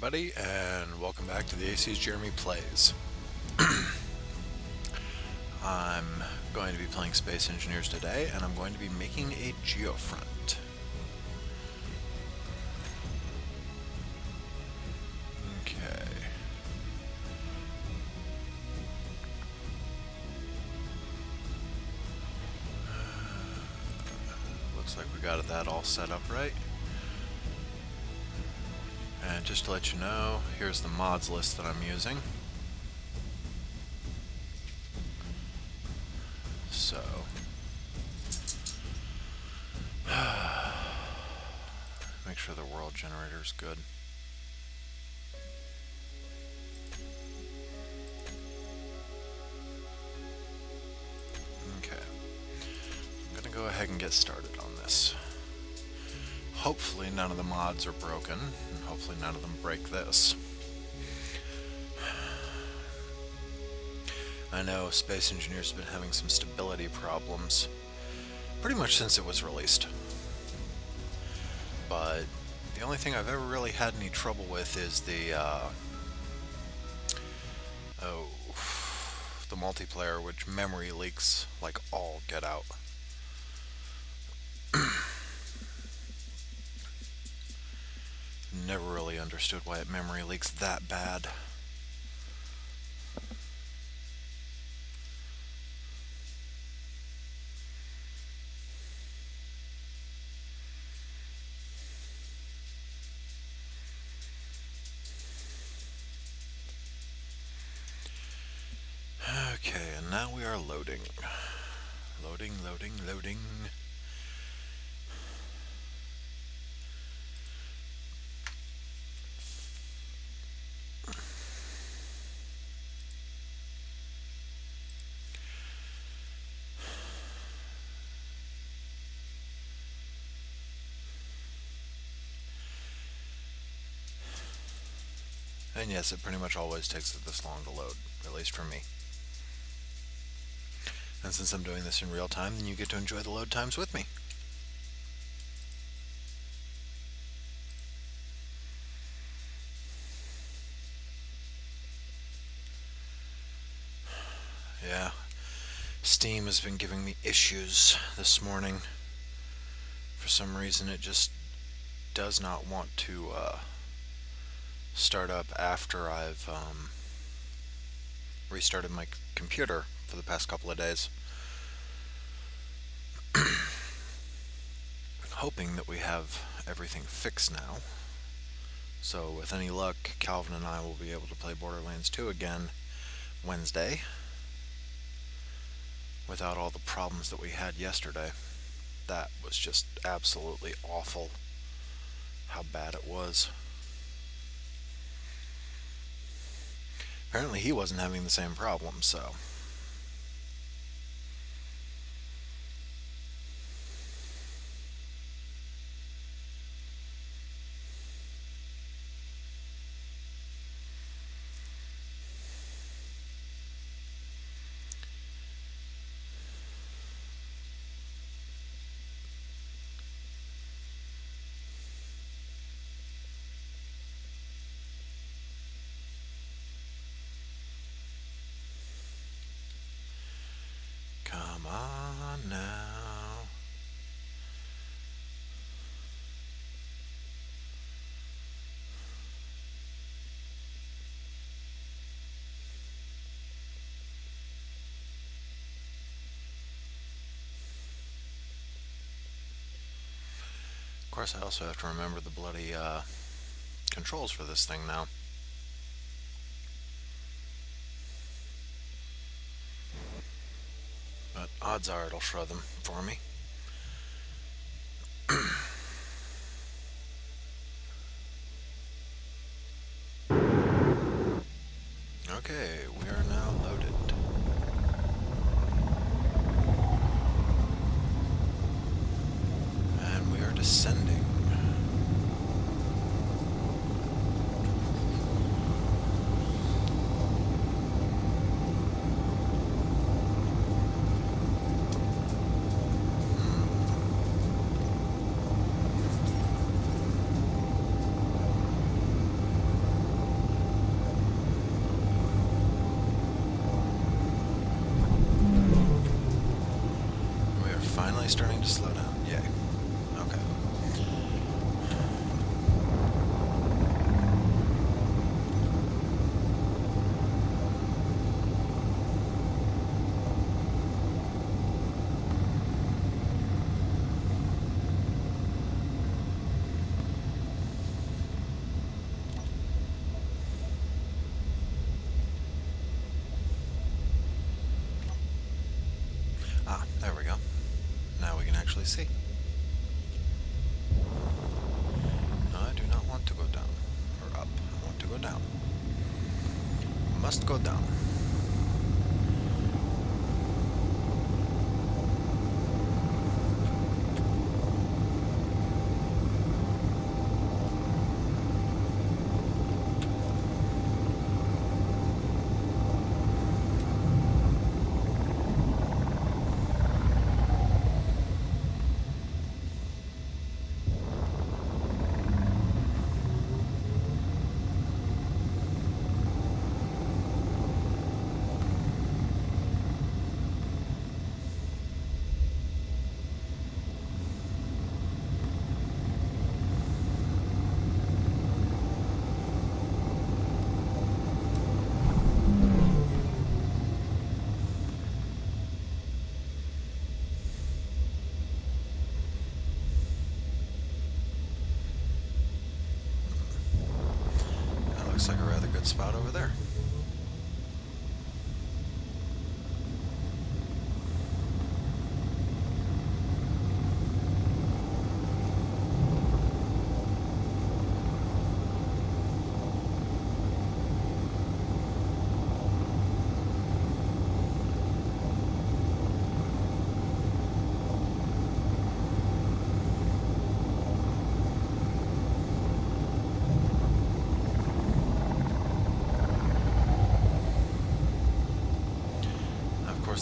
everybody, and welcome back to the AC's Jeremy Plays. I'm going to be playing Space Engineers today, and I'm going to be making a Geofront. Okay. Looks like we got that all set up right. And just to let you know, here's the mods list that I'm using. So, make sure the world generator is good. Okay, I'm gonna go ahead and get started on this. Hopefully none of the mods are broken, and hopefully none of them break this. I know Space Engineers have been having some stability problems pretty much since it was released. But the only thing I've ever really had any trouble with is the the multiplayer, which memory leaks like all get out. Never really understood why it memory leaks that bad. Okay, and now we are loading. Loading. And yes, it pretty much always takes it this long to load, at least for me. And since I'm doing this in real time, then you get to enjoy the load times with me. Yeah, Steam has been giving me issues this morning. For some reason, it just does not want to start up after I've restarted my computer for the past couple of days. Hoping that we have everything fixed now. So with any luck, Calvin and I will be able to play Borderlands 2 again Wednesday without all the problems that we had yesterday. That was just absolutely awful how bad it was. Apparently he wasn't having the same problem, so... Come on now. Of course, I also have to remember the bloody controls for this thing now. But odds are it'll show them for me. Okay, we are now loaded. And we are descending. actually see. I do not want to go down. Or up. I want to go down. Must go down. Looks like a rather good spot over there.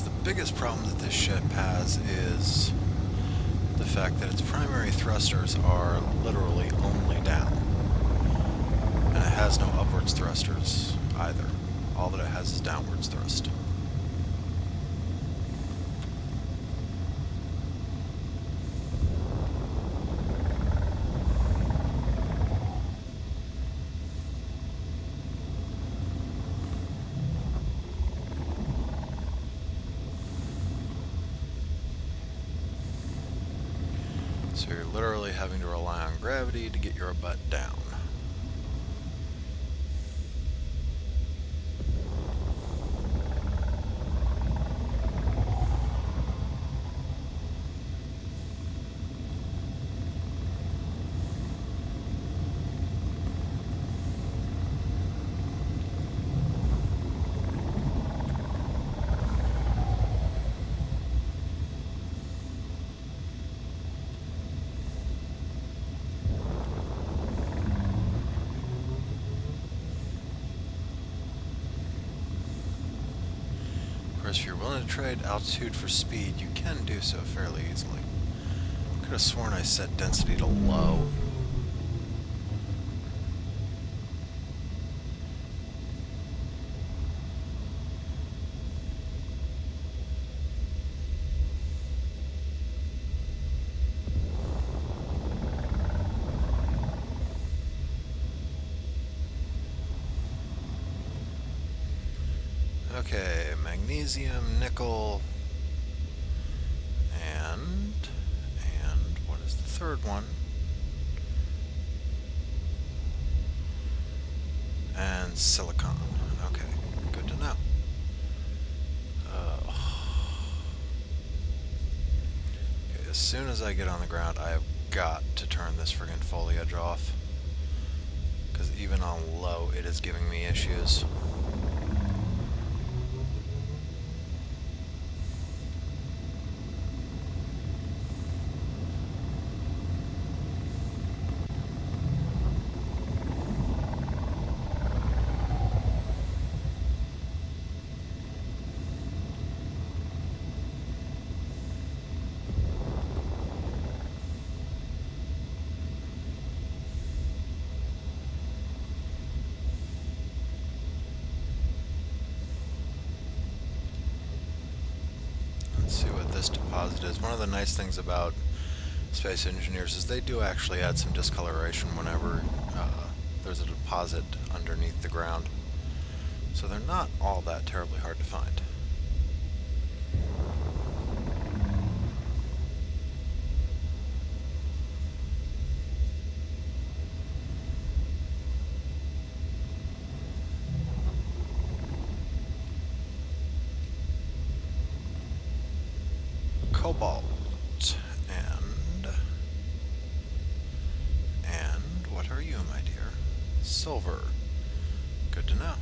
The biggest problem that this ship has is the fact that its primary thrusters are literally only down. And it has no upwards thrusters either. All that it has is downwards thrust. So you're literally having to rely on gravity to get your butt down. Of course, if you're willing to trade altitude for speed, you can do so fairly easily. Could have sworn I set density to low. Okay, magnesium, nickel, and what is the third one? And silicon. Okay, good to know. Okay, as soon as I get on the ground, I have got to turn this friggin' foliage off. Because even on low, it is giving me issues. See what this deposit is. One of the nice things about space engineers is they do actually add some discoloration whenever there's a deposit underneath the ground. So they're not all that terribly hard to find. Cobalt, silver. Good to know.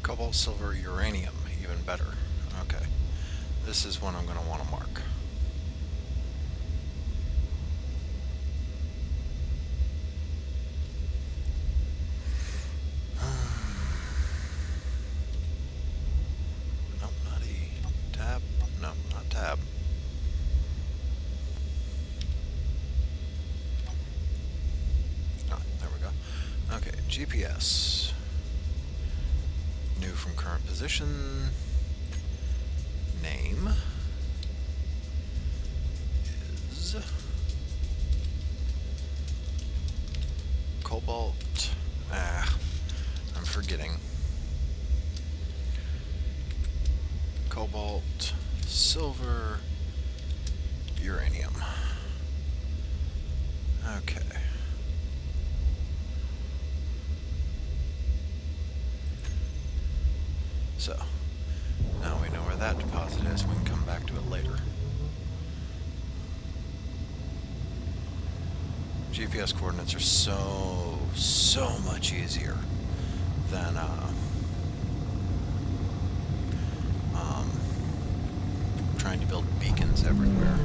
Cobalt, silver, uranium, even better. Okay. This is one I'm going to want to mark. Nope, not E. Tab? No, not tab. Oh, there we go. Okay, GPS. New from current position. Name is Cobalt. I'm forgetting. Cobalt, silver, uranium. Okay. So, now we know where that deposit is, we can come back to it later. GPS coordinates are so much easier than trying to build beacons everywhere.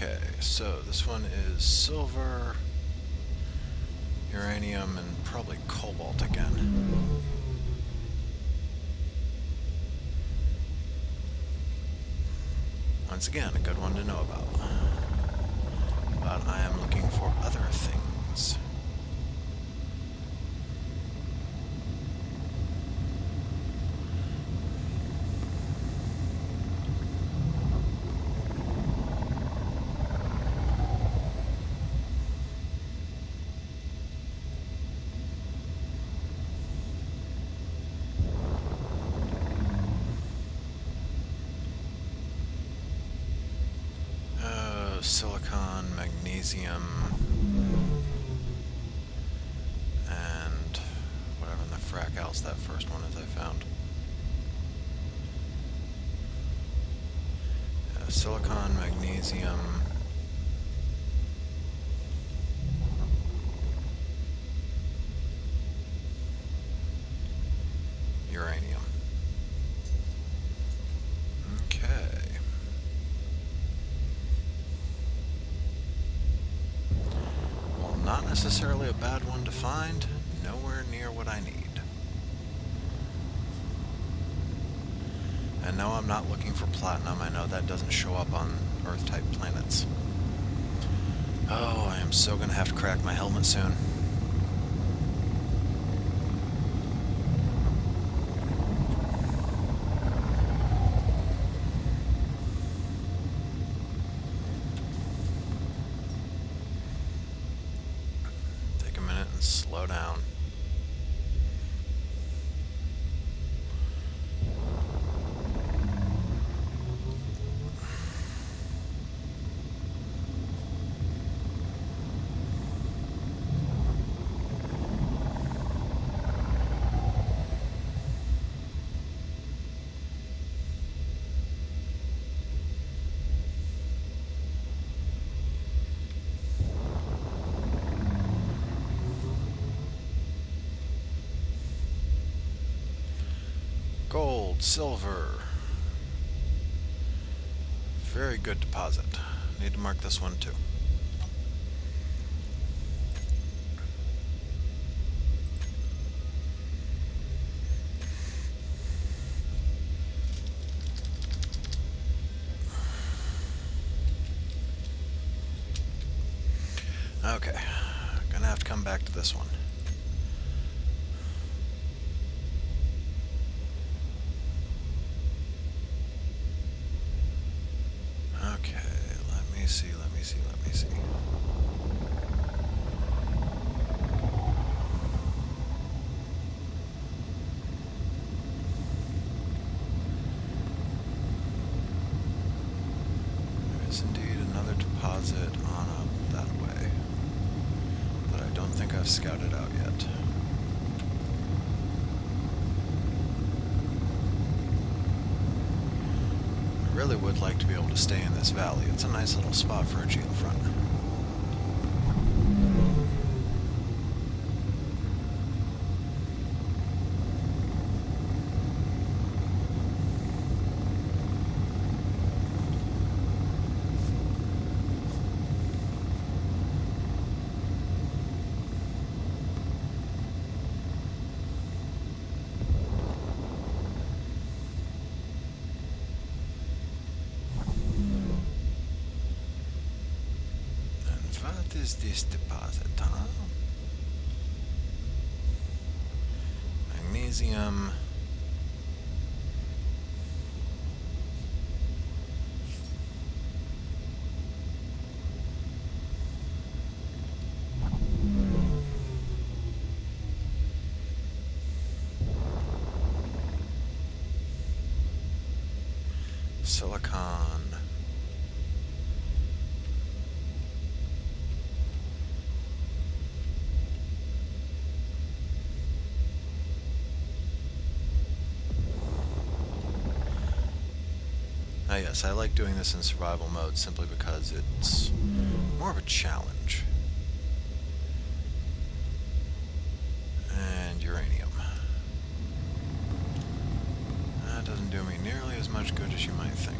Okay, so this one is silver, uranium, and probably cobalt again. Once again, a good one to know about. But I am looking for other things. Silicon, magnesium, and whatever in the frack else that first one is I found. Silicon, magnesium, uranium. Okay. Not necessarily a bad one to find, nowhere near what I need. And no, I'm not looking for platinum. I know that doesn't show up on Earth-type planets. Oh, I am so gonna have to crack my helmet soon. Slow down. Gold, silver. Very good deposit. Need to mark this one too. Okay, gonna have to come back to this one. Okay, let me see. There is indeed another deposit on up that way, but I don't think I've scouted out yet. I really would like to be able to stay in this valley. It's a nice little spot for a geofront. What is this deposit, huh? Magnesium. Silicon. Yes, I like doing this in survival mode simply because it's more of a challenge. And uranium. That doesn't do me nearly as much good as you might think.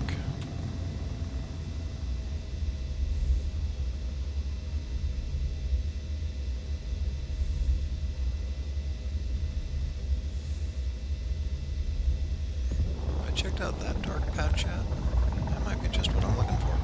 Have I checked out that dark patch yet? That might be just what I'm looking for.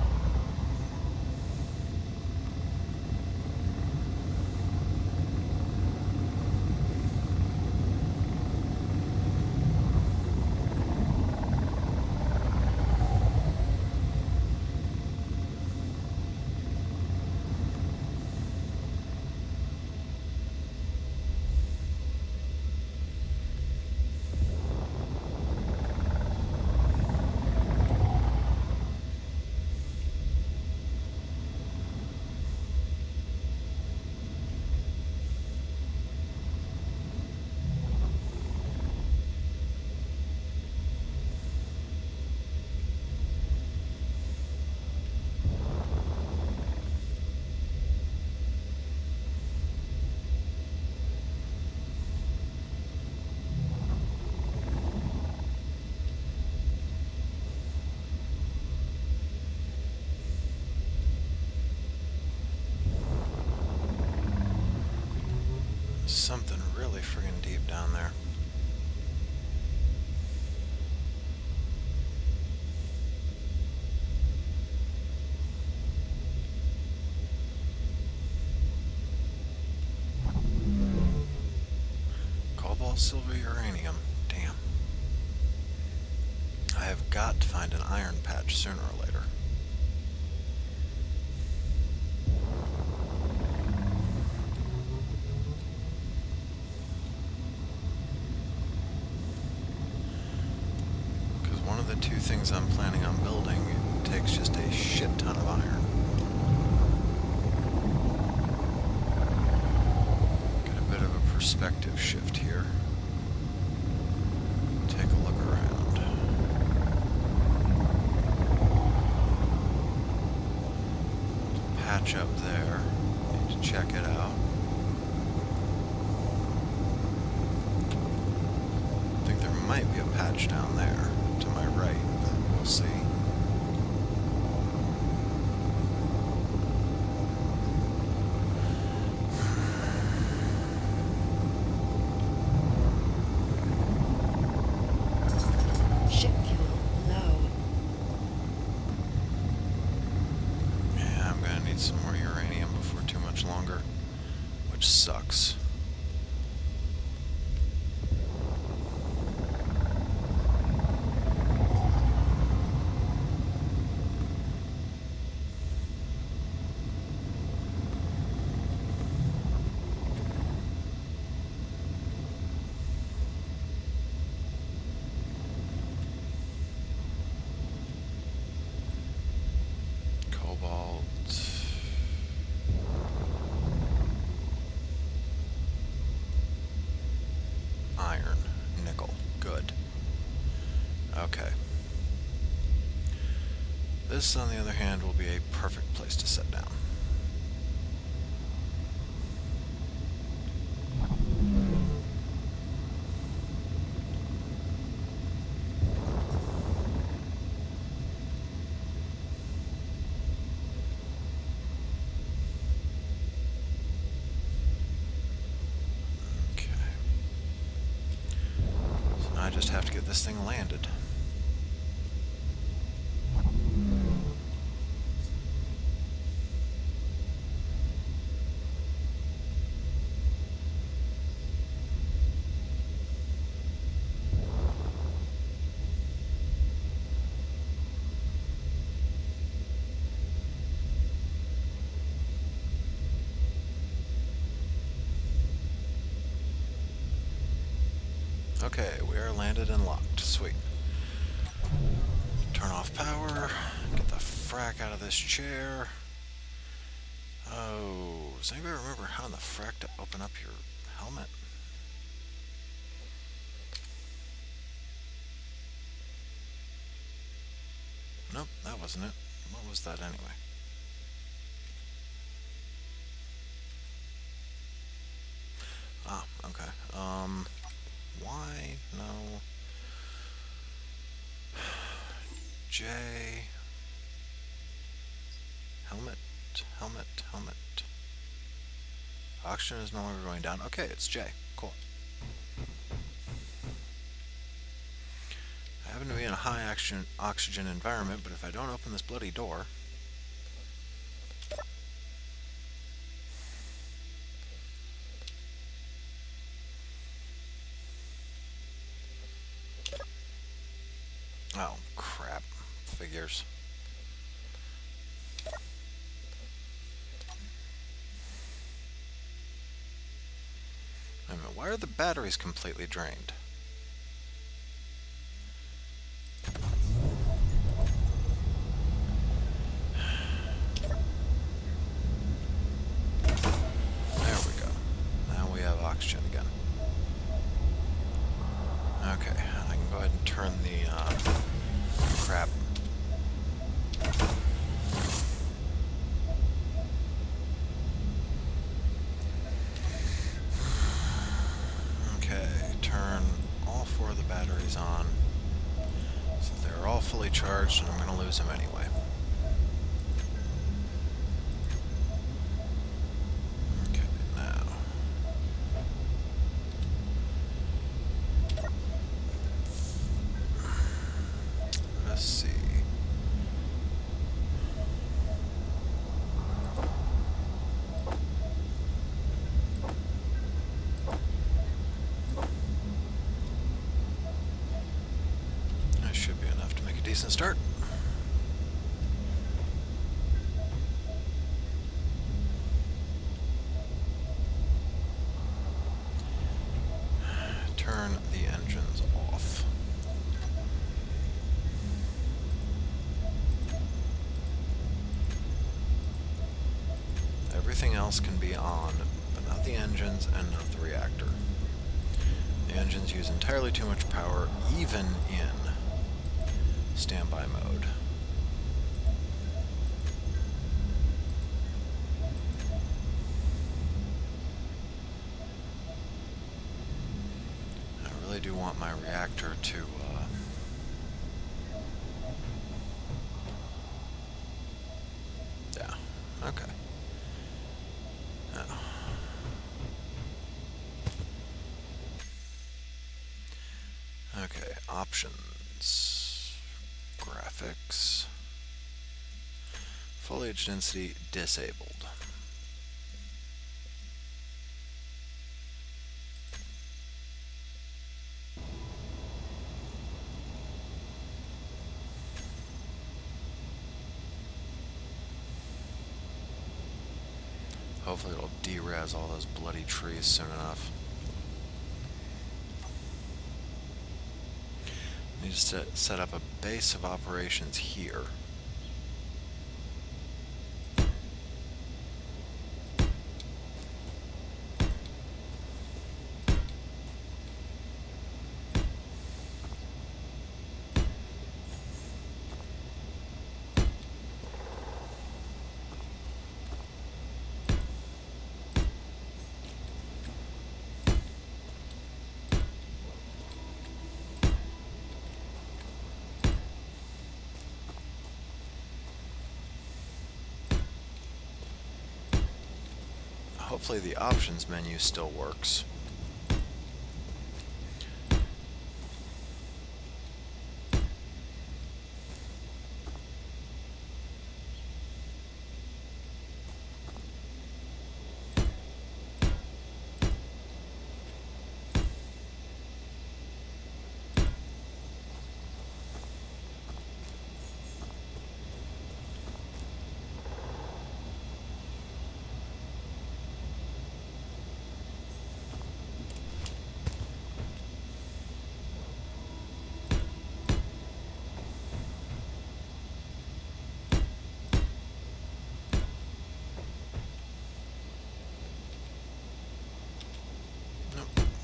Something really friggin' deep down there. Cobalt, silver, uranium. Damn. I have got to find an iron patch sooner or later. One of the two things I'm planning on building takes just a shit ton of iron. Get a bit of a perspective shift here. Take a look around. Patch up there. Need to check it out. I think there might be a patch down there. To my right, but we'll see. Ship fuel low. Yeah, I'm gonna need some more uranium before too much longer. Okay. This, on the other hand, will be a perfect place to sit down. Okay. So now I just have to get this thing landed. Okay, we are landed and locked. Sweet. Turn off power. Get the frack out of this chair. Oh, does anybody remember how in the frack to open up your helmet? Nope, that wasn't it. What was that anyway? Ah, okay. Why? No. J. Helmet, helmet, helmet. Oxygen is no longer going down. Okay, it's J. Cool. I happen to be in a high oxygen environment, but if I don't open this bloody door... Oh, crap. Figures. Wait a minute, why are the batteries completely drained? There we go. Now we have oxygen again. Okay, I can go ahead and turn the crap. Okay, turn all 4 of the batteries on. So they're all fully charged, and I'm going to lose them anyway. Okay, now. Let's see. That should be enough to make a decent start. Turn the engines off. Everything else can be on, but not the engines and not the reactor. The engines use entirely too much power, even in standby mode. I really do want my reactor to yeah, okay. Now. Okay, options, graphics, foliage density disabled. Hopefully it'll de-res all those bloody trees soon enough. Need to set up a base of operations here. hopefully the options menu still works.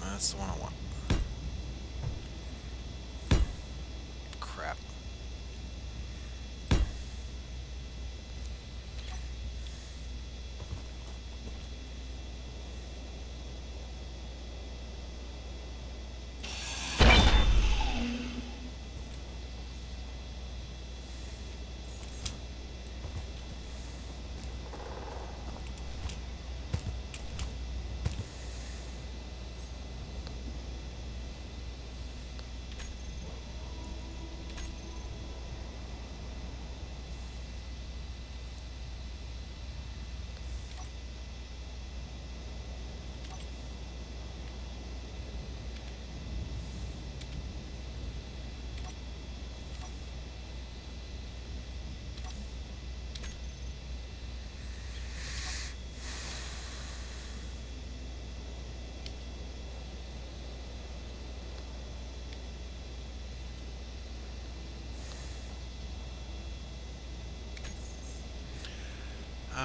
That's the one I want. Crap.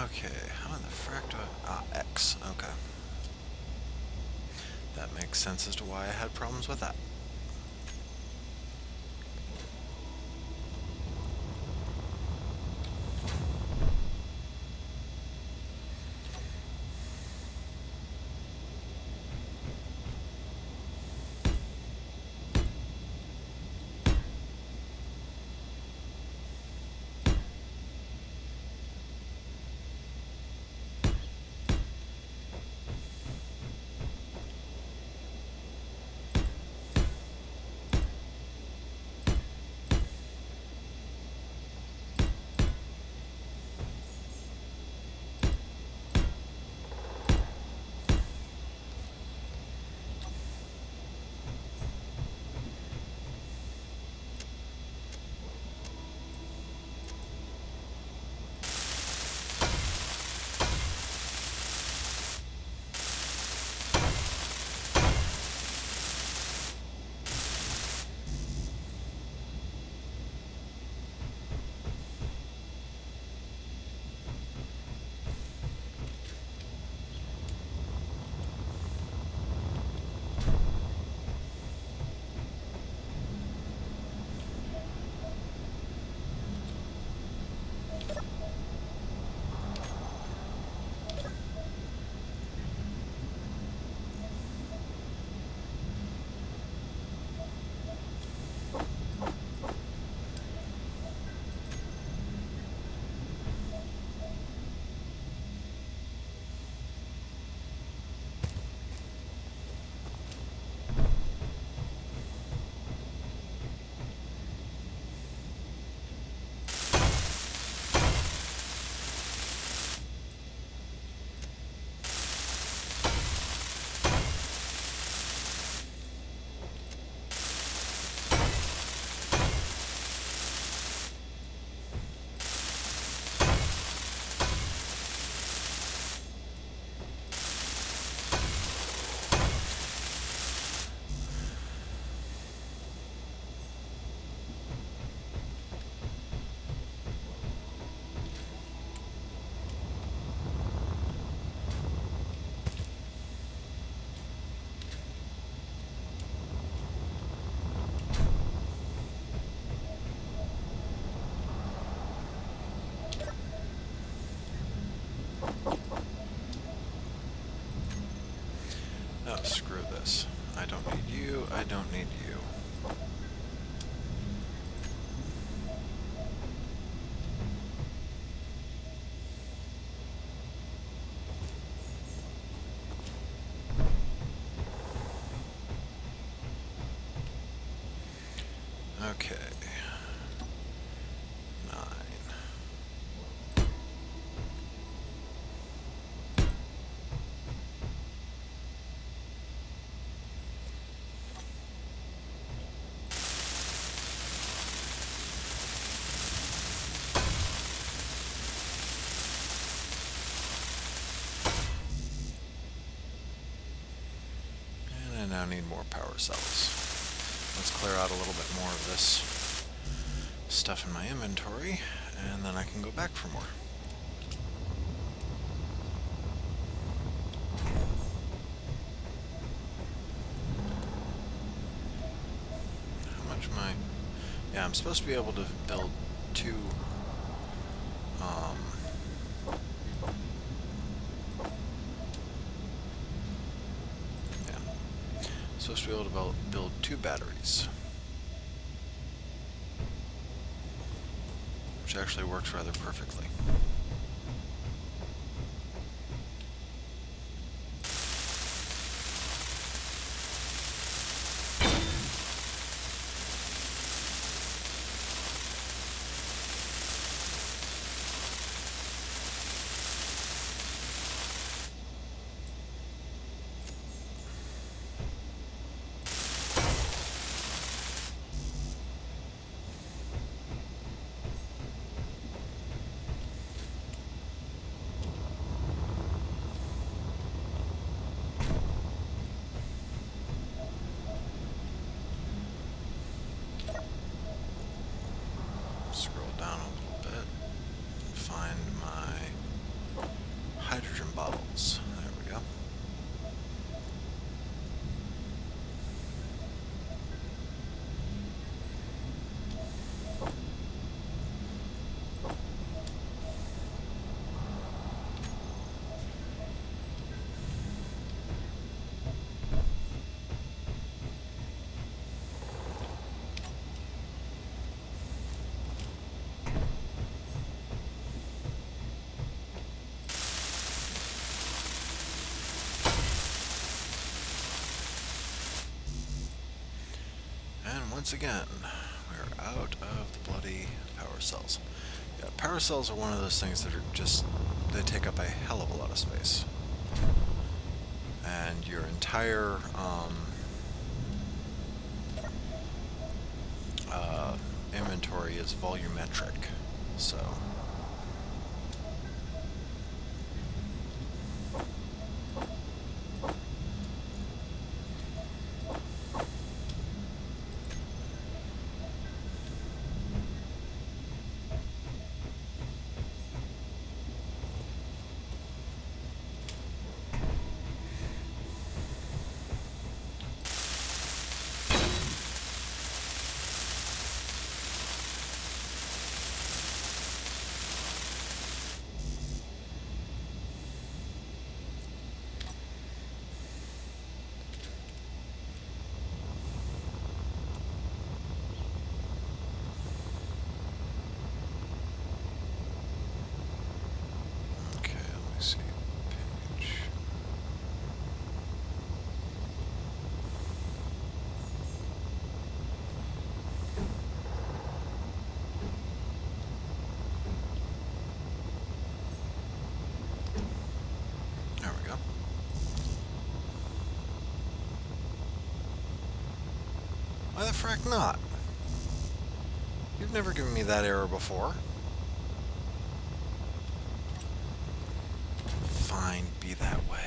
Okay, how in the frack do I... Ah, X. Okay. That makes sense as to why I had problems with that. Oh, screw this. I don't need you, I don't need you. Okay. 9. And I now need more power cells. Let's clear out a little bit more of this stuff in my inventory, and then I can go back for more. How much am I? Yeah, I'm supposed to be able to build 2 yeah, supposed to be able to build 2 batteries, which actually works rather perfectly. Scroll down a little bit, find my hydrogen bottles. There we go. And once again, we're out of the bloody power cells. Yeah, power cells are one of those things that are just, they take up a hell of a lot of space. And your entire inventory is volumetric, so... see. Page. There we go. Why the frack not? You've never given me that error before. Fine, be that way.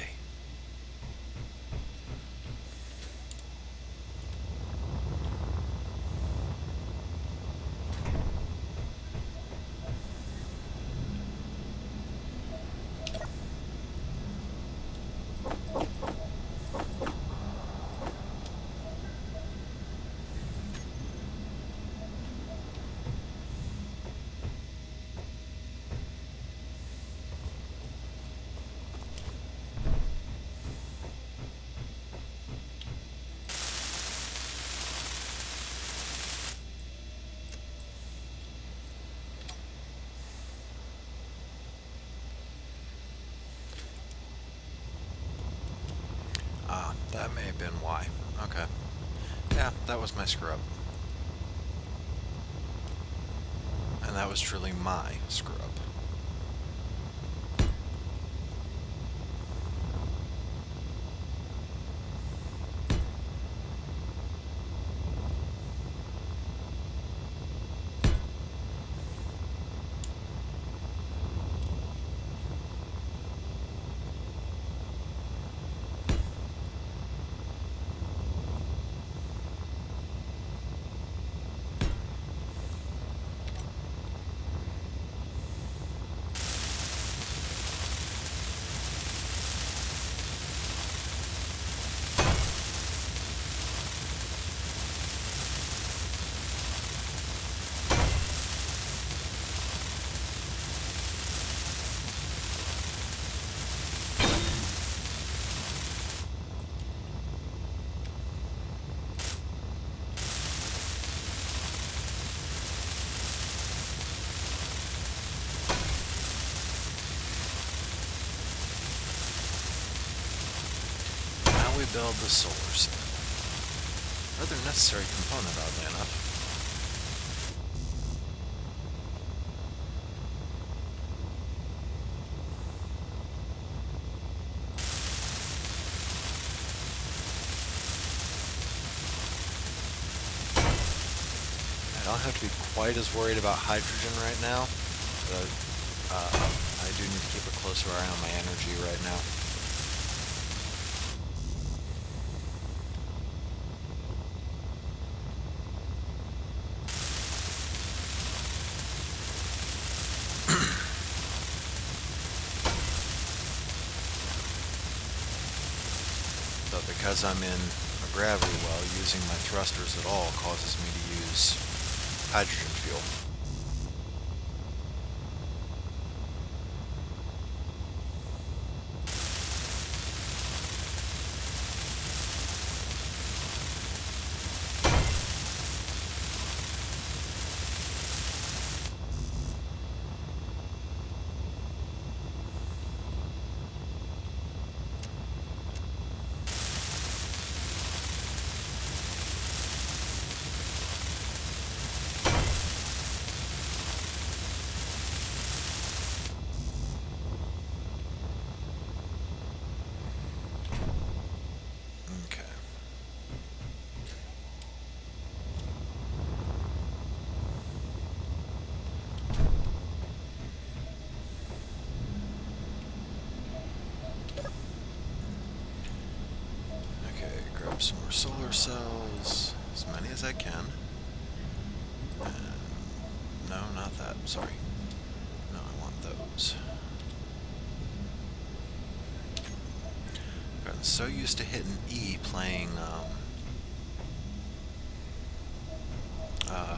That may have been why. Okay. Yeah, that was my screw up. that was truly my screw up. We build the solar cell. Rather necessary component, oddly enough. I don't have to be quite as worried about hydrogen right now, but I do need to keep a closer eye on my energy right now. But because I'm in a gravity well, using my thrusters at all causes me to use hydrogen fuel. Some more solar cells, as many as I can. And no, not that, sorry. No, I want those. I've gotten so used to hitting E playing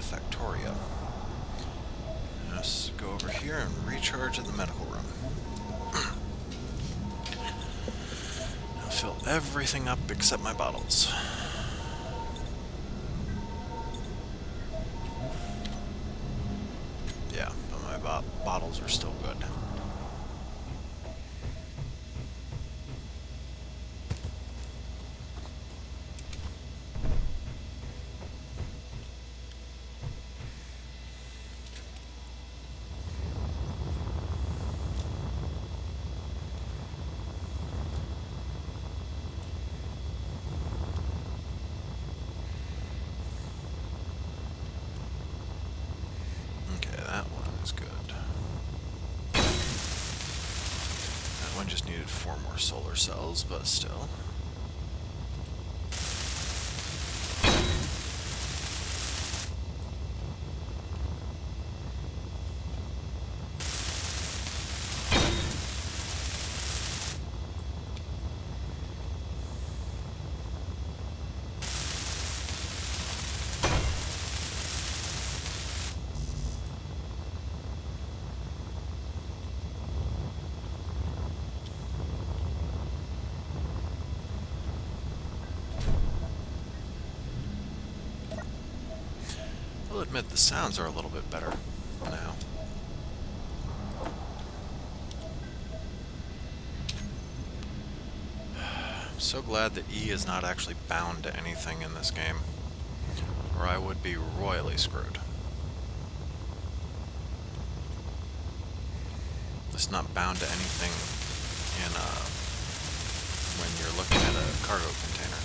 Factorio. Let's go over here and recharge in the medical room. Fill everything up except my bottles. Yeah, but my bottles are still good. Just needed 4 more solar cells, but still. I'll admit the sounds are a little bit better now. I'm so glad that E is not actually bound to anything in this game, or I would be royally screwed. It's not bound to anything in when you're looking at a cargo container.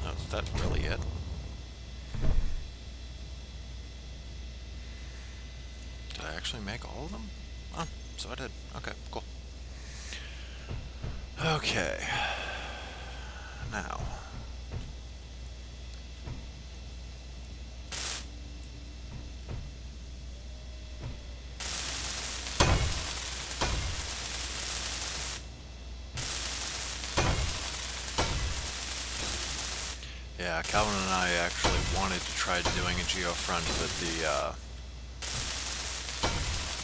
Oh, is that really it? Did I actually make all of them? Oh, so I did. Okay, cool. Okay. Now. Yeah, Calvin and I actually wanted to try doing a Geofront, but the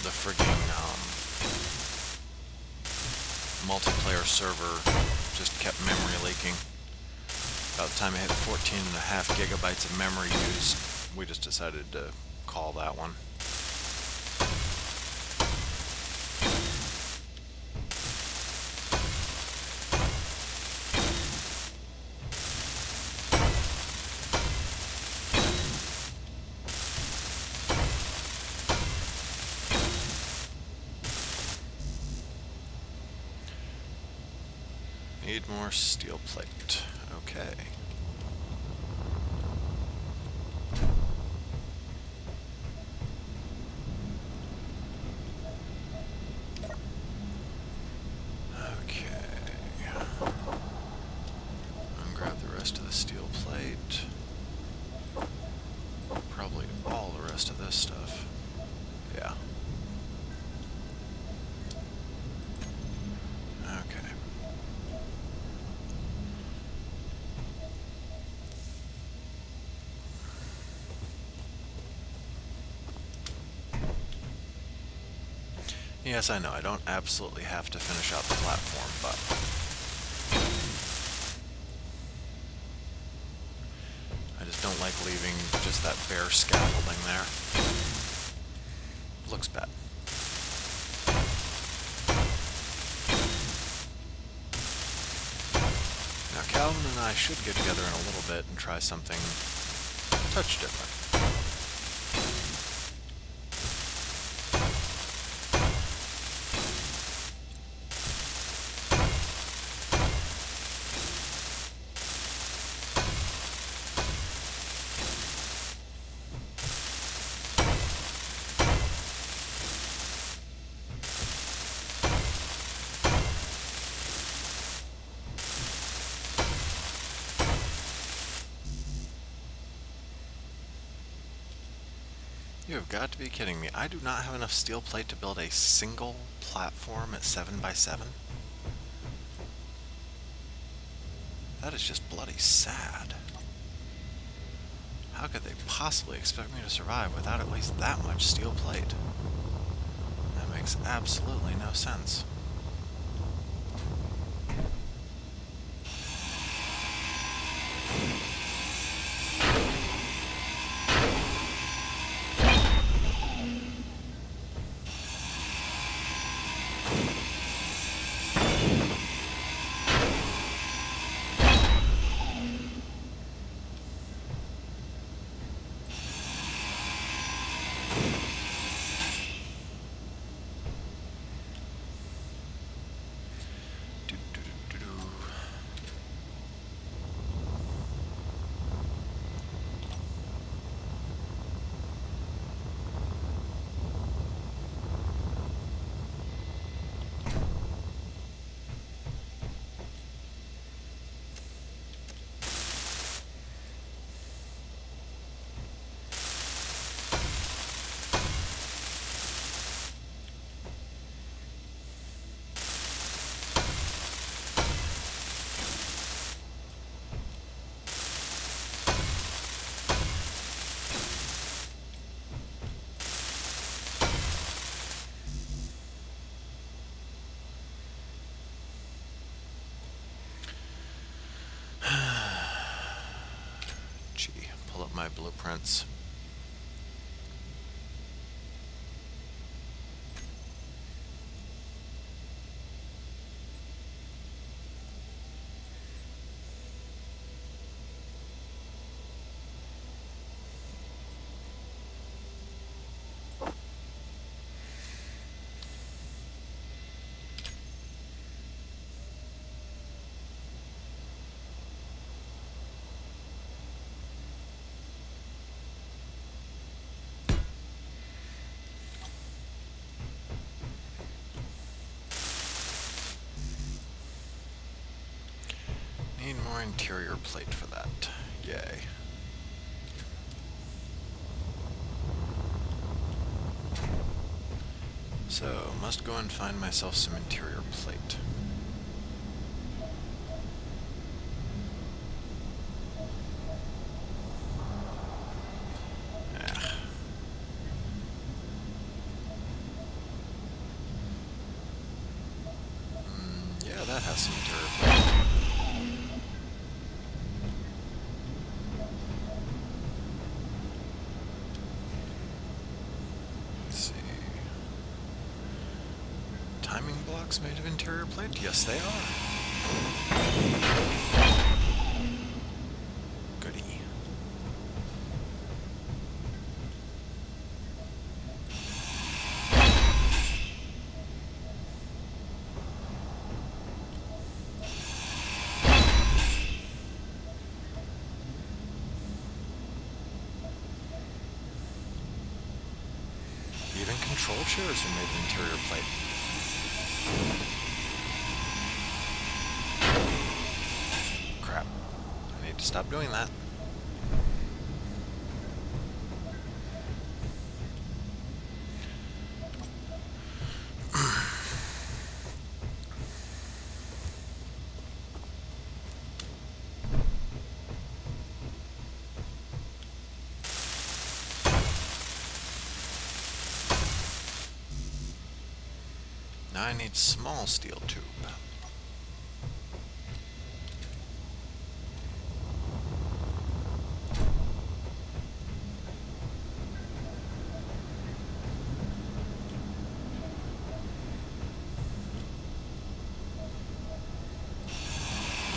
frigging multiplayer server just kept memory leaking. About the time I hit 14.5 gigabytes of memory used, we just decided to call that one. Need more steel plate. Okay. And grab the rest of the steel plate. Probably all the rest of this stuff. Yeah. Okay. Yes, I know, I don't absolutely have to finish out the platform, but I just don't like leaving just that bare scaffolding there. Looks bad. Now, Calvin and I should get together in a little bit and try something a touch different. You have got to be kidding me. I do not have enough steel plate to build a single platform at 7x7. That is just bloody sad. How could they possibly expect me to survive without at least that much steel plate? That makes absolutely no sense. pull up my blueprints. Need more interior plate for that. Yay. So, must go and find myself some interior plate. Yeah, that has some interior plate. Timing blocks made of interior plate? Yes, they are. Goody. Even control chairs are made of interior plate. Crap. I need to stop doing that. Now I need small steel tube.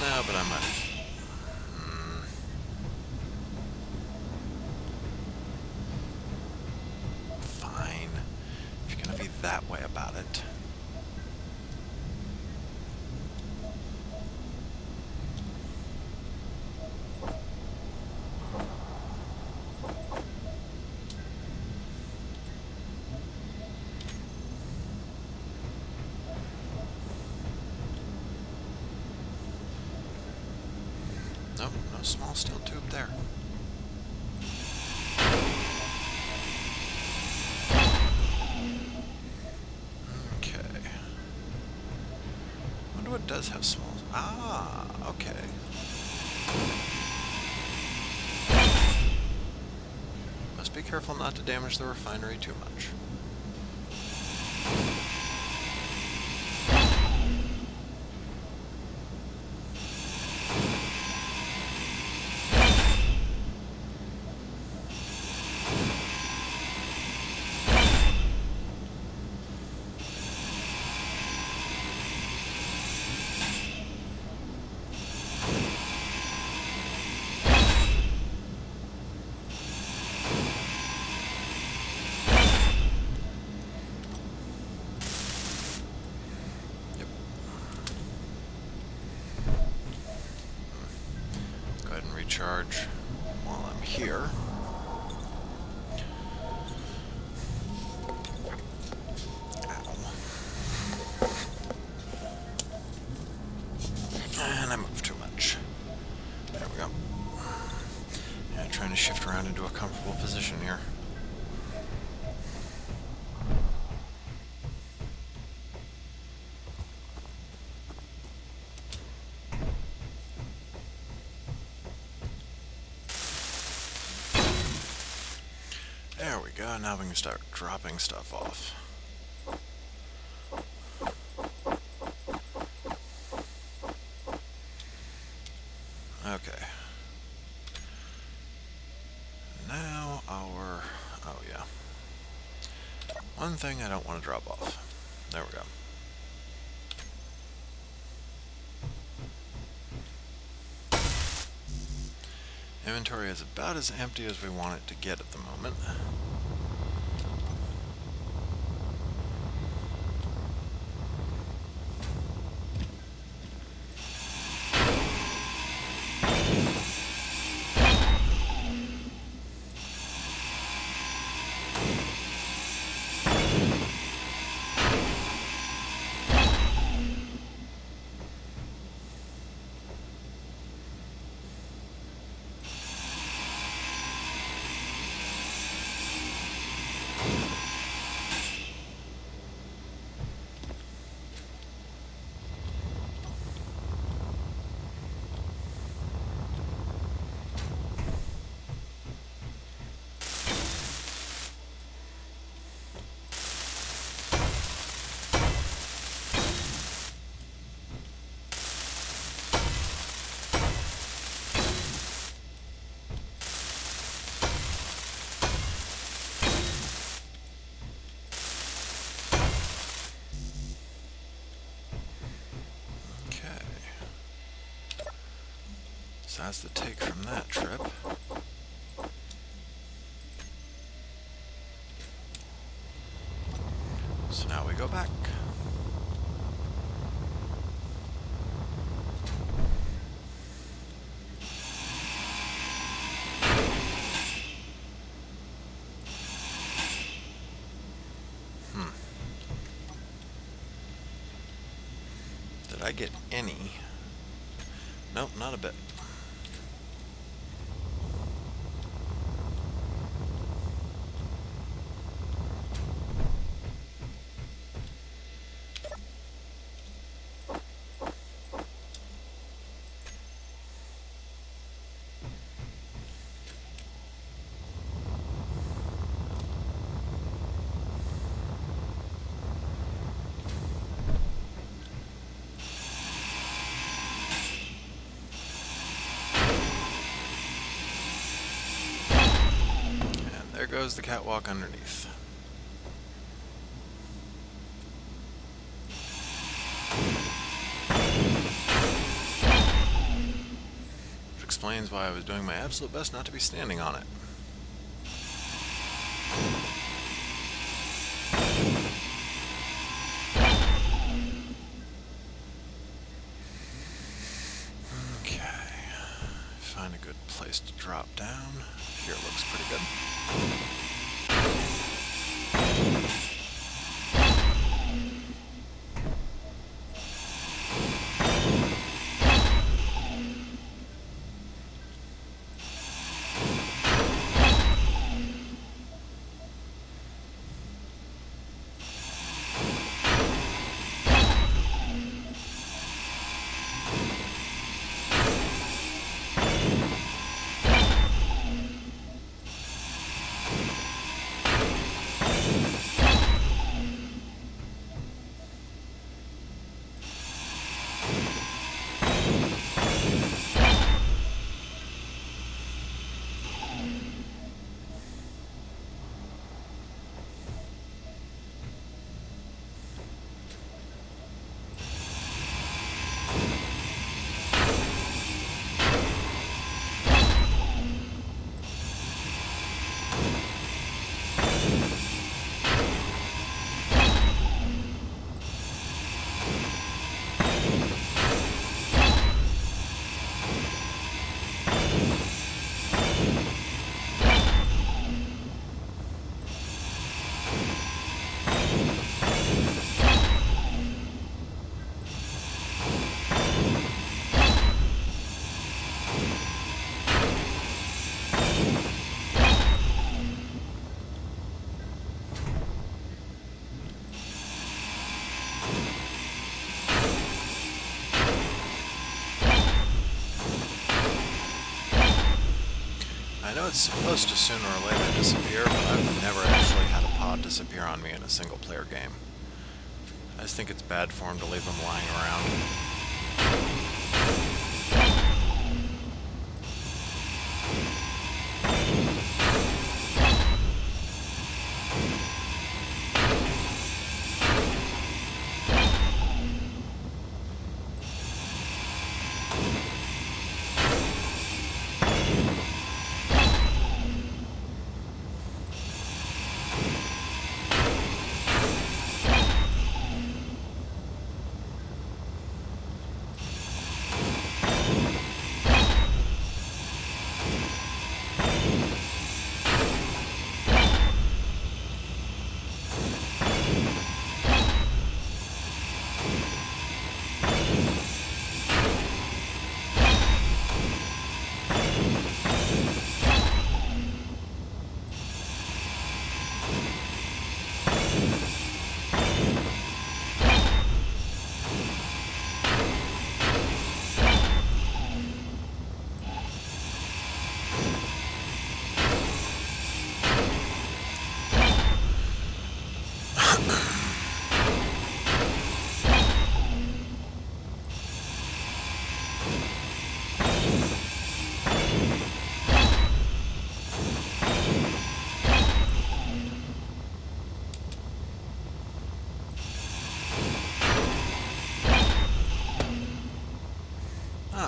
No, but I might have. Fine. If you're gonna be that way about it. Nope, no small steel tube there. Okay. I wonder what does have small... Ah, okay. Must be careful not to damage the refinery too much. Recharge while I'm here. Ow. And I moved too much. There we go. Yeah, trying to shift around into a comfortable position here. There we go, now we can start dropping stuff off. Okay. one thing I don't want to drop off. There we go. Inventory is about as empty as we want it to get at the moment. So that's the take from that trip. So now we go back. Did I get any? Nope, not a bit. There goes the catwalk underneath. Which explains why I was doing my absolute best not to be standing on it. Okay. Find a good place to drop down. Here looks pretty good. I know it's supposed to sooner or later disappear, but I've never actually had a pod disappear on me in a single player game. I just think it's bad form to leave them lying around.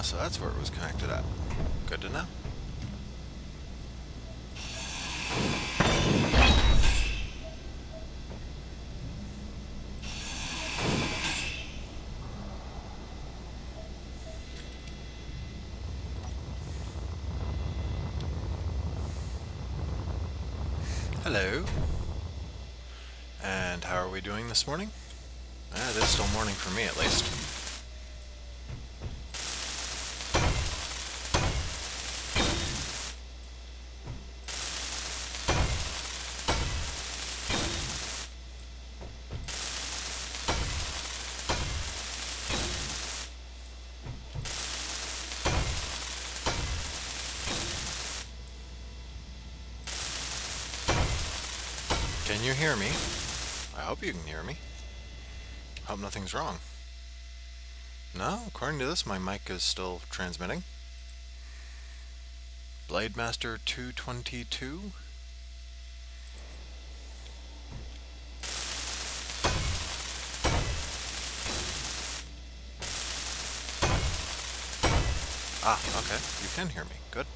so that's where it was connected at. Good to know. Hello. And how are we doing this morning? It is still morning for me, at least. Can you hear me? I hope you can hear me. Hope nothing's wrong. No, according to this, my mic is still transmitting. Blademaster 222. Ah, okay. You can hear me. Good.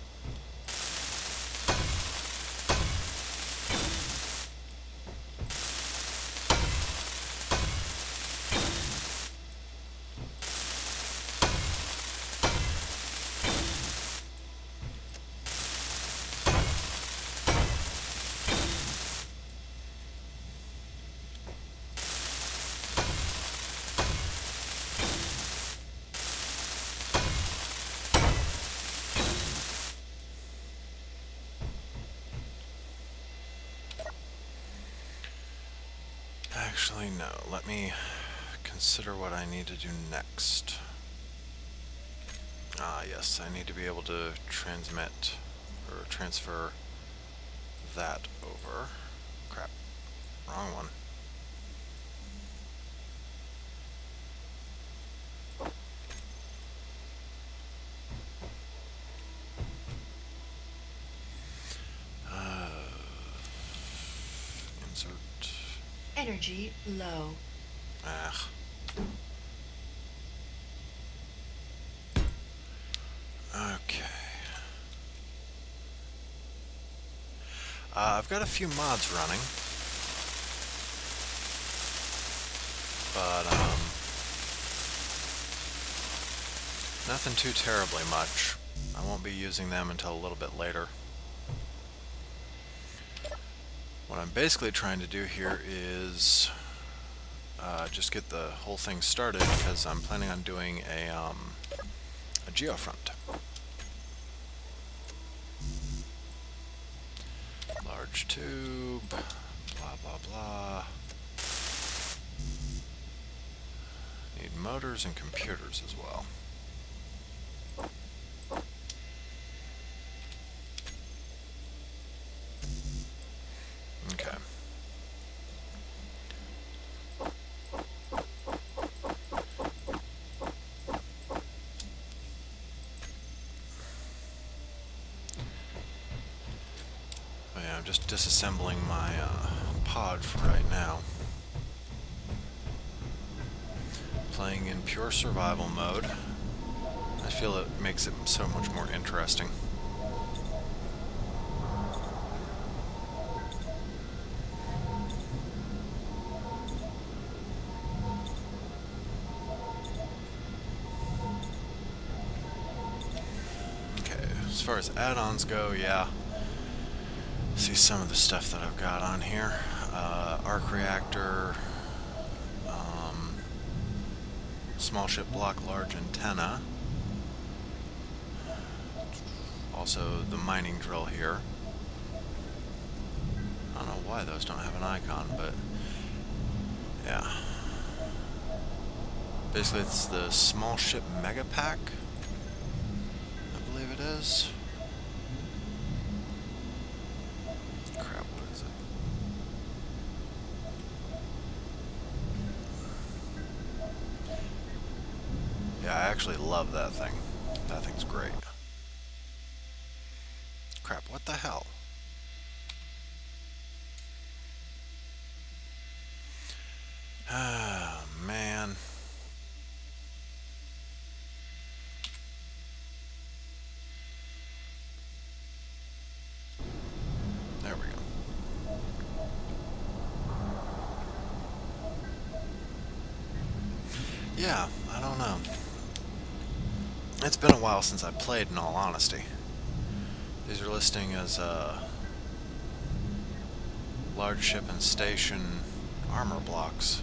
Actually, no. Let me consider what I need to do next. Ah, yes, I need to be able to transmit or transfer that over. Crap. Wrong one. Insert. Energy low. Ah. Okay. I've got a few mods running, but nothing too terribly much. I won't be using them until a little bit later. What I'm basically trying to do here is just get the whole thing started, because I'm planning on doing a Geofront. Large tube, blah blah blah. Need motors and computers as well. Okay. Oh yeah, I'm just disassembling my pod for right now. Playing in pure survival mode. I feel it makes it so much more interesting. Okay, as far as add-ons go, yeah. See some of the stuff that I've got on here. Arc reactor, small ship block, large antenna. Also the mining drill here. I don't know why those don't have an icon, but yeah. Basically it's the small ship mega pack, I believe it is. Crap, what is it? Yeah, I actually love that thing. That thing's great. Crap, what the hell? Ah, man. Yeah, I don't know. It's been a while since I played, in all honesty. These are listing as large ship and station armor blocks.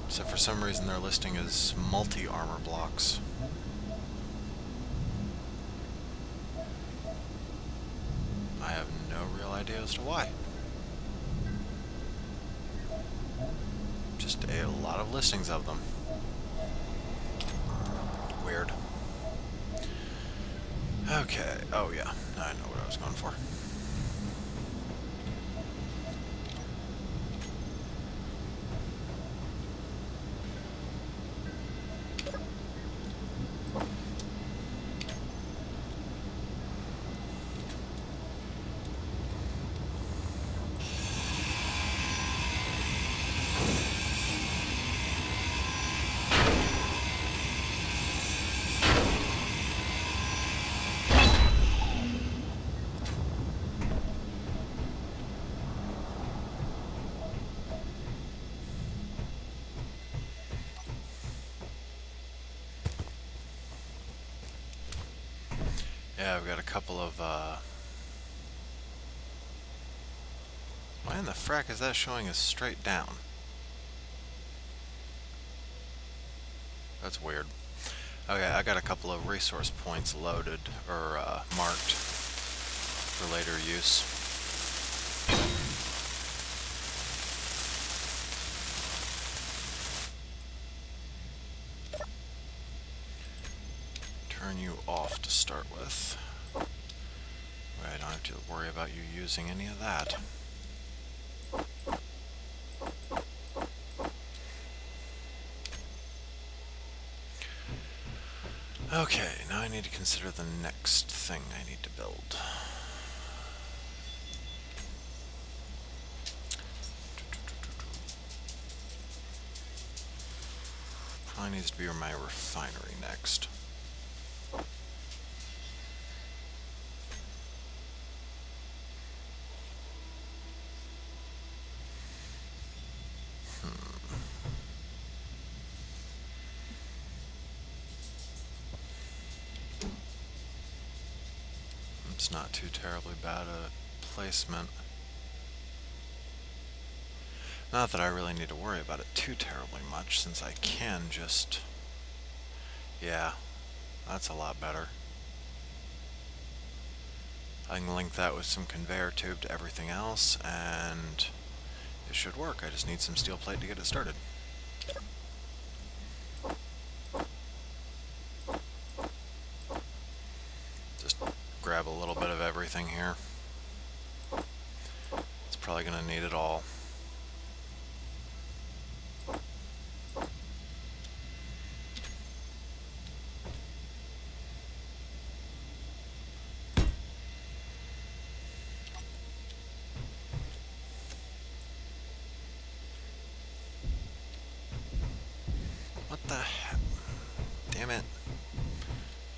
So for some reason they're listing as multi-armor blocks. I have no real idea as to why. Just a lot of listings of them. Weird. Okay, oh yeah, now I know what I was going for. Yeah, I've got a couple of, why in the frack is that showing as straight down? That's weird. Okay, I got a couple of resource points loaded, or, marked for later use. Turn you off to start with. I don't have to worry about you using any of that. Okay, now I need to consider the next thing I need to build. Probably needs to be my refinery next. It's not too terribly bad a placement. Not that I really need to worry about it too terribly much, since I can just... Yeah, that's a lot better. I can link that with some conveyor tube to everything else, and it should work. I just need some steel plate to get it started. Just grab a little bit of everything here. It's probably going to need it all. What the heck? Damn it.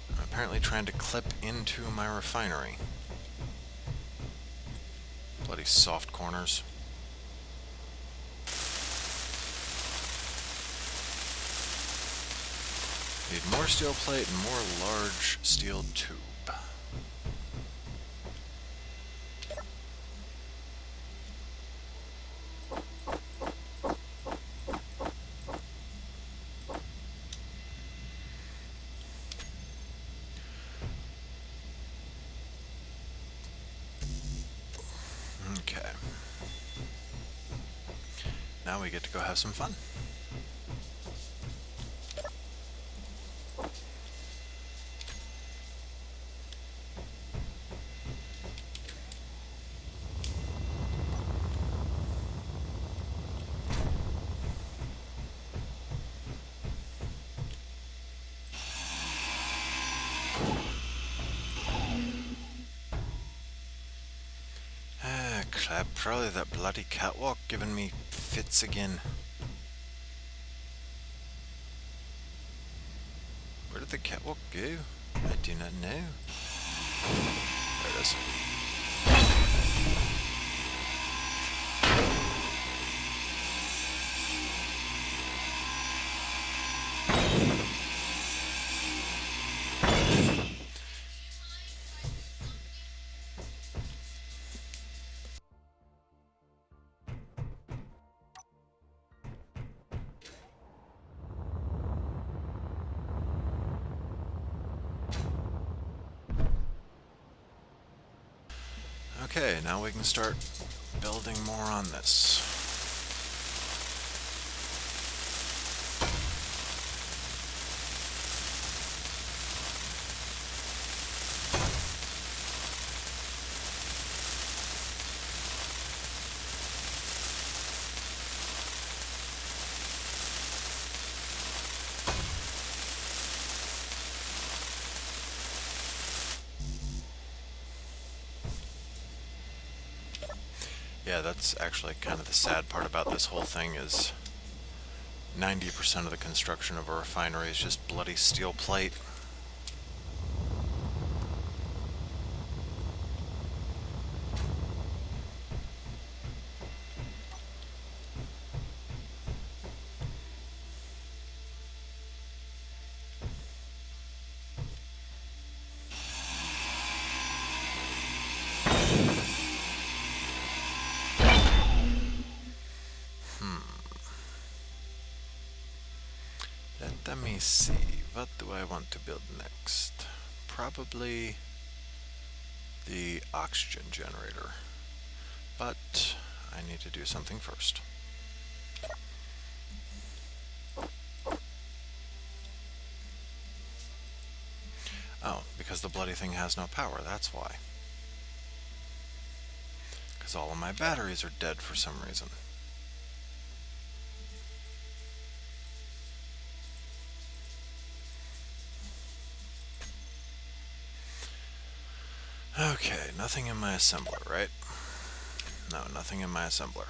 I'm apparently trying to clip into my refinery. Bloody soft corners. Need more steel plate and more large steel tube. Okay. Now we get to go have some fun. Probably that bloody catwalk giving me fits again. Where did the catwalk go? I do not know. There it is. Okay, now we can start building more on this. Yeah, that's actually kind of the sad part about this whole thing is 90% of the construction of a refinery is just bloody steel plate. Let me see, what do I want to build next? Probably the oxygen generator, but I need to do something first. Oh, because the bloody thing has no power, that's why. Because all of my batteries are dead for some reason. Okay, nothing in my assembler, right? No, nothing in my assembler.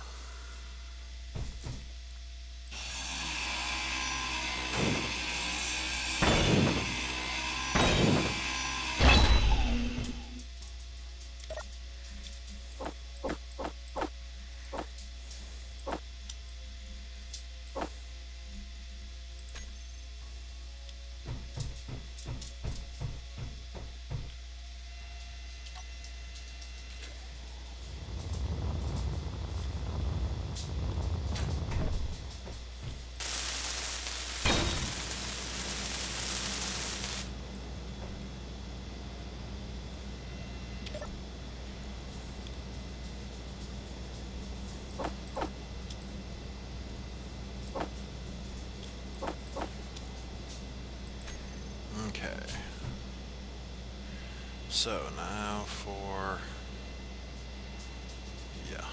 Okay. So now for... yeah.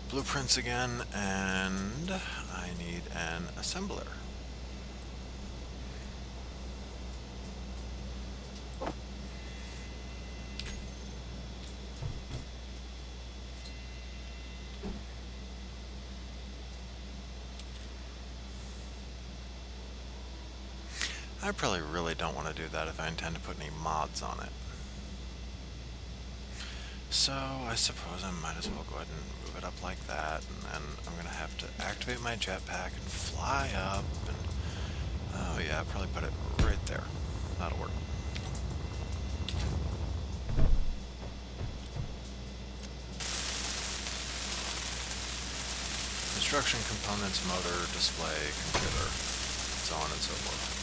Blueprints again, and I need an assembler. I probably really don't want to do that if I intend to put any mods on it. So I suppose I might as well go ahead and move it up like that, and then I'm going to have to activate my jetpack and fly up, and oh yeah, I'll probably put it right there. That'll work. Construction components, motor, display, computer, so on and so forth.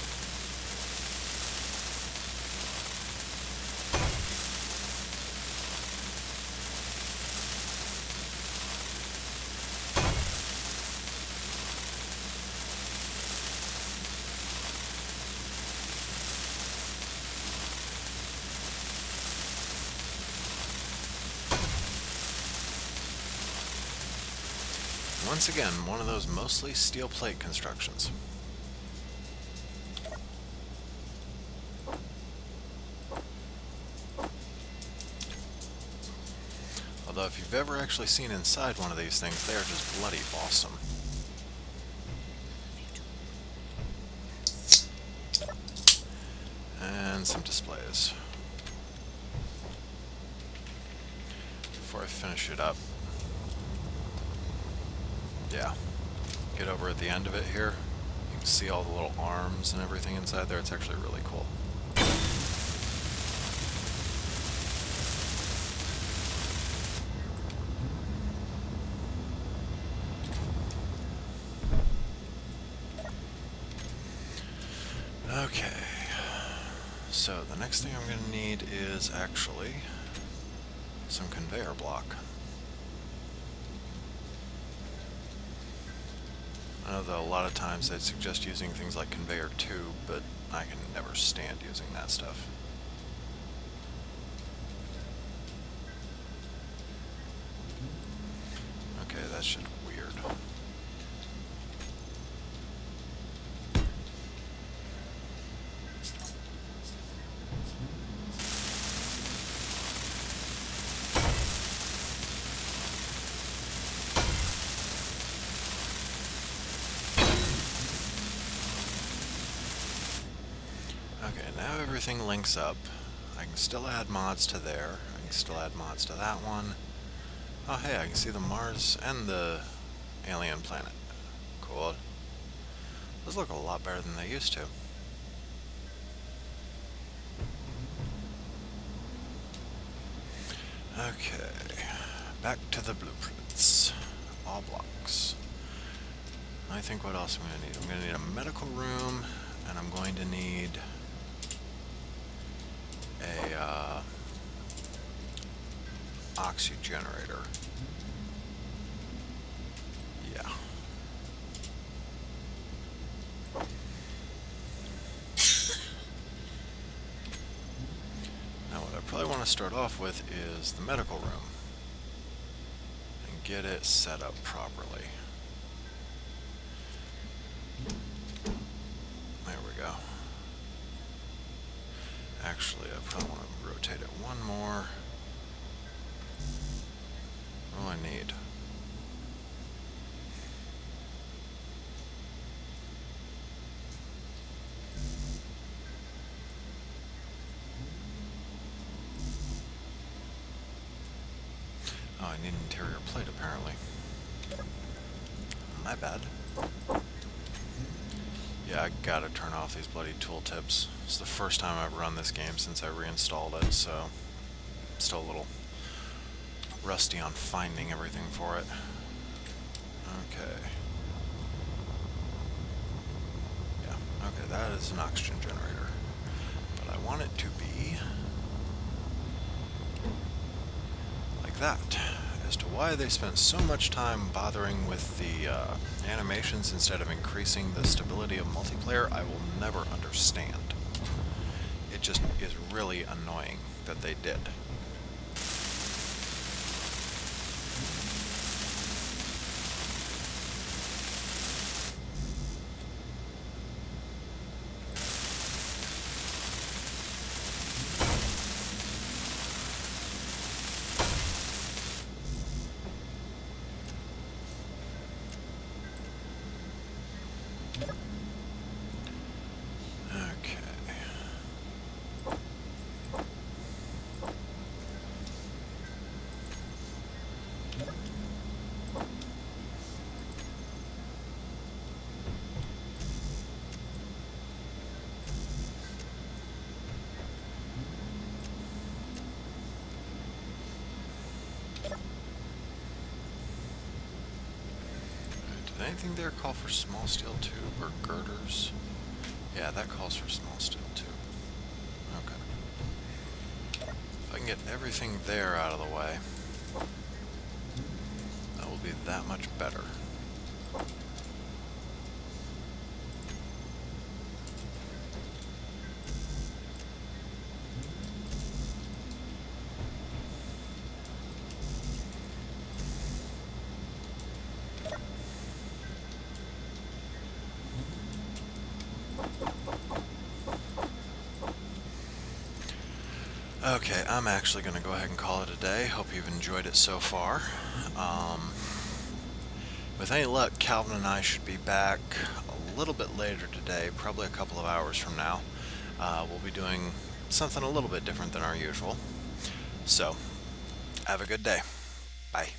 Once again, one of those mostly steel plate constructions. Although if you've ever actually seen inside one of these things, they are just bloody awesome. And some displays. Before I finish it up. Yeah. Get over at the end of it here. You can see all the little arms and everything inside there. It's actually really cool. Okay. So the next thing I'm going to need is actually some conveyor block. I know that a lot of times they'd suggest using things like conveyor tube, but I can never stand using that stuff. Okay, that's just weird. Okay, now everything links up. I can still add mods to there. I can still add mods to that one. Oh hey, I can see the Mars and the alien planet. Cool. Those look a lot better than they used to. Okay, back to the blueprints. All blocks. I think what else I'm going to need? I'm going to need a medical room, and I'm going to need a oxy generator. Yeah. Now what I probably want to start off with is the medical room and get it set up properly. There we go. Actually, I probably want to rotate it one more. What do I need? Oh, I need an interior plate, apparently. My bad. Yeah, I gotta turn off these bloody tooltips. It's the first time I've run this game since I reinstalled it, so I'm still a little rusty on finding everything for it. Okay. Yeah, okay, that is an oxygen generator. But I want it to be like that. As to why they spent so much time bothering with the animations instead of increasing the stability of multiplayer, I will never understand. It just is really annoying that they did. Did anything there call for small steel tube or girders? Yeah, that calls for small steel tube. Okay. If I can get everything there out of the way, that will be that much better. Okay, I'm actually going to go ahead and call it a day. Hope you've enjoyed it so far. With any luck, Calvin and I should be back a little bit later today, probably a couple of hours from now. We'll be doing something a little bit different than our usual. So, have a good day. Bye.